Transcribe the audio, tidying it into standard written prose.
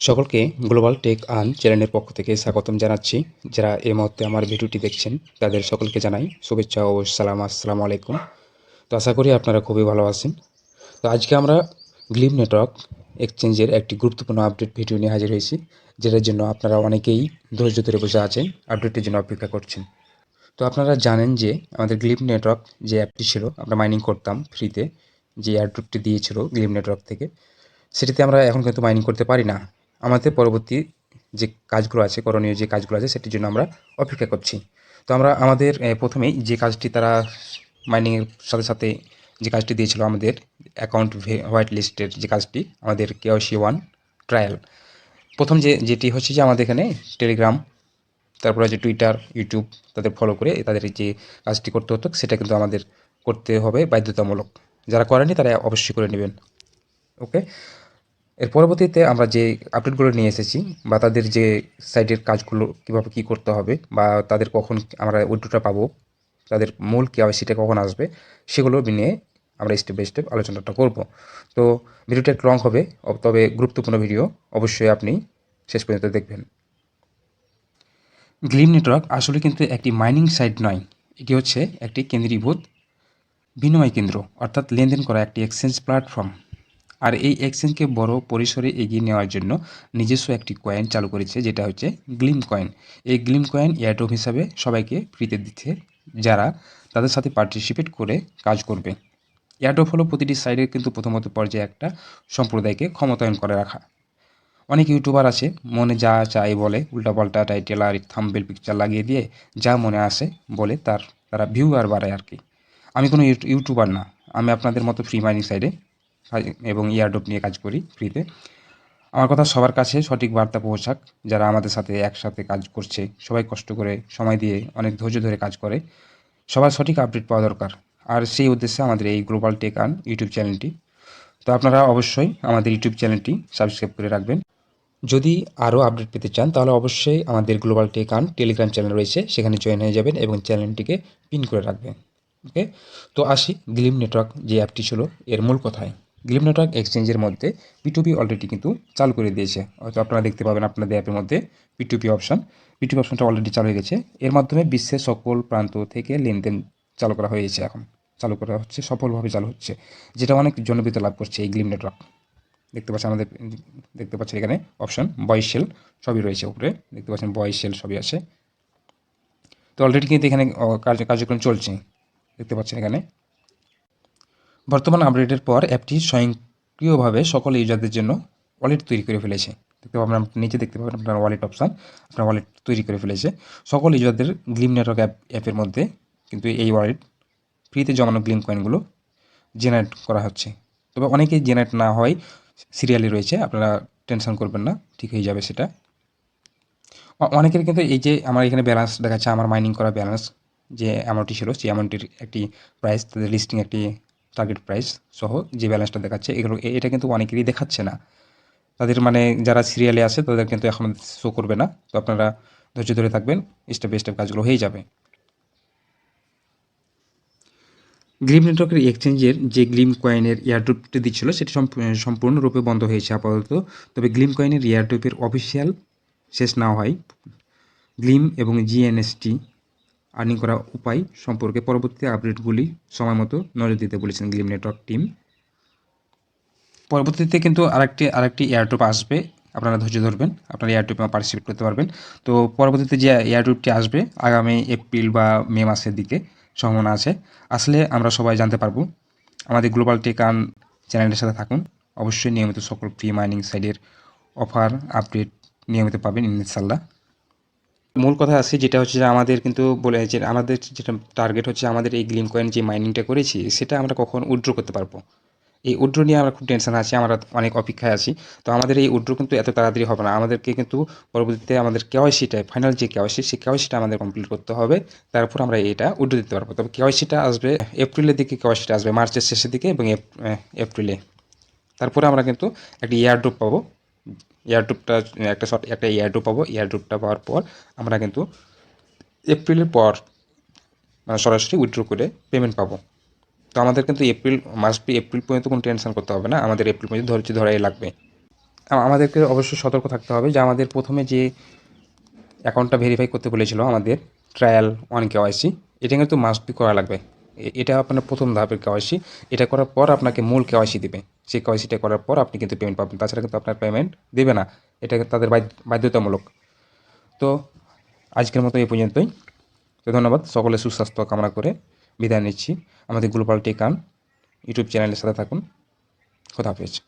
সকলকে global tech earn চ্যানেলের পক্ষ থেকে স্বাগতম জানাচ্ছি। যারা এই মুহূর্তে আমার ভিডিওটি দেখছেন তাদের সকলকে জানাই শুভেচ্ছা ও সালাম। আসসালামু আলাইকুম। তো আশা করি আপনারা খুবই ভালো আছেন। তো আজকে আমরা গ্লিম নেটওয়ার্ক এক্সচেঞ্জের একটি গুরুত্বপূর্ণ আপডেট ভিডিও নিয়ে হাজির হয়েছি, যেটার জন্য আপনারা অনেকেই ধৈর্য ধরে বসে আছেন, আপডেটের জন্য অপেক্ষা করছেন। তো আপনারা জানেন যে আমাদের গ্লিম নেটওয়ার্ক যে অ্যাপটি ছিল, আমরা মাইনিং করতাম ফ্রিতে, যে এয়ারড্রপটি দিয়েছিল গ্লিম নেটওয়ার্ক থেকে, সেটিতে আমরা এখন কিন্তু মাইনিং করতে পারি না। আমাদের পরবর্তী যে কাজগুলো আছে, করণীয় যে কাজগুলো আছে, সেটির জন্য আমরা অপেক্ষা করছি। তো আমরা আমাদের প্রথমেই যে কাজটি তারা মাইনিংয়ের সাথে সাথে যে কাজটি দিয়েছিল, আমাদের অ্যাকাউন্ট হোয়াইট লিস্টের যে কাজটি, আমাদের KYC 1 ট্রায়াল, প্রথম যেটি হচ্ছে যে আমাদের এখানে টেলিগ্রাম, তারপরে যে টুইটার, ইউটিউব তাদের ফলো করে তাদের যে কাজটি করতে হতো, সেটা কিন্তু আমাদের করতে হবে বাধ্যতামূলক। যারা করেনি তারা অবশ্যই করে নেবেন। ওকে। এর পরবর্তীতে আমরা যে আপডেটগুলো নিয়ে এসেছি, বা তাদের যে সাইটের কাজগুলো কীভাবে কী করতে হবে, বা তাদের কখন আমরা উইথড্রটা পাবো, তাদের মূল KYCটা কখন আসবে, সেগুলো নিয়ে আমরা স্টেপ বাই স্টেপ আলোচনাটা করব। তো ভিডিওটা একটু লং হবে, তবে গুরুত্বপূর্ণ ভিডিও, অবশ্যই আপনি শেষ পর্যন্ত দেখবেন। গ্লিম নেটওয়ার্ক আসলে কিন্তু একটি মাইনিং সাইট নয়, এটি হচ্ছে একটি কেন্দ্রীভূত বিনিময় কেন্দ্র, অর্থাৎ লেনদেন করা একটি এক্সচেঞ্জ প্ল্যাটফর্ম। আর এই এক্সচেঞ্জকে বড় পরিসরে এগিয়ে নেওয়ার জন্য নিজস্ব একটি কয়েন চালু করেছে, যেটা হচ্ছে গ্লিম কয়েন। এই গ্লিম কয়েন এয়ারড্রপ হিসাবে সবাইকে ফ্রিতে দিচ্ছে, যারা তাদের সাথে পার্টিসিপেট করে কাজ করবে। এয়ারড্রপ হলো প্রতিটি সাইডের কিন্তু প্রথমত পর্যায়ে একটা সম্প্রদায়কে ক্ষমতায়ন করে রাখা। অনেক ইউটিউবার আছে, মনে যা চাই বলে, উল্টাপাল্টা টাইটেল আর থাম্বনেল পিকচার লাগিয়ে দিয়ে যা মনে আসে বলে তারা ভিউয়ার বাড়ায় আর কি। আমি কোনো ইউটিউবার না, আমি আপনাদের মতো ফ্রি মাইনিং সাইডে এবং এয়ারড্রপ নিয়ে কাজ করি ফ্রিতে। আমার কথা সবার কাছে সঠিক বার্তা পৌঁছাক। যারা আমাদের সাথে একসাথে কাজ করছে, সবাই কষ্ট করে, সময় দিয়ে, অনেক ধৈর্য ধরে কাজ করে, সবার সঠিক আপডেট পাওয়া দরকার। আর সেই উদ্দেশ্যে আমাদের এই গ্লোবাল টেক আর্ন ইউটিউব চ্যানেলটি। তো আপনারা অবশ্যই আমাদের ইউটিউব চ্যানেলটি সাবস্ক্রাইব করে রাখবেন। যদি আরও আপডেট পেতে চান, তাহলে অবশ্যই আমাদের global tech earn Telegram channel রয়েছে, সেখানে জয়েন হয়ে যাবেন এবং চ্যানেলটিকে পিন করে রাখবেন। ওকে। তো আসি গ্লিম নেটওয়ার্ক যে অ্যাপটি ছিল এর মূল কথায়। গ্লিম নেটওয়ার্ক এক্সচেঞ্জের মধ্যে P2P অলরেডি কিন্তু চালু করে দিয়েছে। হয়তো আপনারা দেখতে পাবেন আপনাদের অ্যাপের মধ্যে P2P অপশান। P2P অপশানটা অলরেডি চালু হয়ে গেছে। এর মাধ্যমে বিশ্বের সকল প্রান্ত থেকে লেনদেন চালু করা হয়েছে, এখন চালু করা হচ্ছে, সফলভাবে চালু হচ্ছে, যেটা অনেক জনপ্রিয়তা লাভ করছে এই গ্লিম নেটওয়ার্ক। দেখতে পাচ্ছেন এখানে অপশান বয়েস সেল সবই রয়েছে, উপরে দেখতে পাচ্ছেন বয়েস সেল সবই আছে। তো অলরেডি কিন্তু এখানে কার্যক্রম চলছে, দেখতে পাচ্ছেন এখানে। বর্তমান আপডেটের পর অ্যাপটি স্বয়ংক্রিয়ভাবে সকল ইউজারদের জন্য ওয়ালেট তৈরি করে ফেলেছে। দেখতে পাবেন নিচে, দেখতে পাবেন আপনার ওয়ালেট অপশান, আপনার ওয়ালেট তৈরি করে ফেলেছে সকল ইউজারদের গ্লিম নেটওয়ার্ক অ্যাপের মধ্যে। কিন্তু এই ওয়ালেট ফ্রিতে জমানো গ্লিম কয়েনগুলো জেনারেট করা হচ্ছে। তবে অনেকেই জেনারেট না হয় সিরিয়ালি রয়েছে, আপনারা টেনশন করবেন না, ঠিক হয়ে যাবে সেটা। অনেকের কিন্তু এই যে আমার এখানে ব্যালেন্স দেখাচ্ছে, আমার মাইনিং করা ব্যালেন্স যে অ্যামাউন্টটি ছিল, সেই অ্যামাউন্টের একটি প্রাইস, তাদের লিস্টিং একটি টার্গেট প্রাইস সহ যে ব্যালেন্সটা দেখাচ্ছে, এটা কিন্তু অনেকেরই দেখাচ্ছে না। তাদের মানে যারা সিরিয়ালে আছে তাদের কিন্তু এখন শো করবে না। তো আপনারা ধৈর্য ধরে থাকবেন, স্টেপ বাই স্টেপ কাজগুলো হয়ে যাবে। গ্লিম নেটওয়ার্কের এক্সচেঞ্জের যে গ্লিম কয়েনের এয়ারড্রপটি দিচ্ছিল, সেটি সম্পূর্ণরূপে বন্ধ হয়েছে আপাতত। তবে গ্লিম কয়েনের এয়ারড্রপের অফিসিয়াল শেষ না হয়, গ্লিম এবং জিএনএসটি আর্নিং করার উপায় সম্পর্কে পরবর্তী আপডেটগুলি সময় মতো নজর দিতে বলেছেন গ্লিম নেটওয়ার্ক টিম। পরবর্তীতে কিন্তু আরেকটি এয়ারড্রপ আসবে, আপনারা ধৈর্য ধরবেন, আপনারা এয়ারড্রপে পার্টিসিপেট করতে পারবেন। তো পরবর্তীতে যে এয়ারড্রপটি আসবে আগামী এপ্রিল বা মে মাসের দিকে সম্ভাবনা আছে, আসলে আমরা সবাই জানতে পারবো। আমাদের গ্লোবাল টেক আর্ন চ্যানেলের সাথে থাকুন, অবশ্যই নিয়মিত সকল ফ্রি মাইনিং সাইটের অফার আপডেট নিয়মিত পাবেন ইনশাল্লাহ। মূল কথা আছে, যেটা হচ্ছে যে আমাদের কিন্তু বলে যে আমাদের যেটা টার্গেট হচ্ছে, আমাদের এই গ্লিম কয়েন যে মাইনিংটা করেছি, সেটা আমরা কখন উইথড্র করতে পারবো। এই উইথড্র নিয়ে আমরা খুব টেনশন আছি, আমরা অনেক অপেক্ষায় আছি। তো আমাদের এই উইথড্র কিন্তু এত তাড়াতাড়ি হবে না, আমাদেরকে কিন্তু পরবর্তীতে আমাদের কেওয়াইসিটা, ফাইনাল যে কেওয়াইসি, সেই কেওয়াইসিটা আমাদের কমপ্লিট করতে হবে, তারপর আমরা এটা উইথড্র দিতে পারবো। তবে কেওয়াইসিটা আসবে এপ্রিলের দিকে, কেওয়াইসিটা আসবে মার্চের শেষের দিকে এবং এপ্রিলে। তারপরে আমরা কিন্তু একটা এয়ারড্রপ পাবো, এয়ারড্রপটা একটা এয়ারড্রপ পাবো। এয়ারড্রপটা পাওয়ার পর আমরা কিন্তু এপ্রিলের পর মানে সরাসরি উইথড্র করে পেমেন্ট পাবো। তো আমাদের কিন্তু এপ্রিল পর্যন্ত কোনো টেনশন করতে হবে না, আমাদের এপ্রিল পর্যন্ত ধৈর্য ধরাই লাগবে। আমাদেরকে অবশ্যই সতর্ক থাকতে হবে যে আমাদের প্রথমে যে অ্যাকাউন্টটা ভেরিফাই করতে বলেছিল আমাদের ট্রায়াল ওয়ান কেওয়াইসি, এটা কিন্তু মাস্ট বি করা লাগবে। এটা আপনার প্রথম ধাপের কেওয়াইসি। এটা করার পর আপনাকে মূল কেওয়াইসি দিবে। সেই কেওয়াইসিটা করার পর আপনি কিন্তু পেমেন্ট পাবেন, তাছাড়া কিন্তু আপনার পেমেন্ট দেবে না। এটা তাদের বাধ্যতামূলক। তো আজকের মতো এই পর্যন্তই। তো ধন্যবাদ, সকলের সুস্বাস্থ্য কামনা করে বিদায় নিচ্ছি। আমাদের গ্লোবাল টেক আর্ন ইউটিউব চ্যানেলের সাথে থাকুন। খোদা হাফেজ।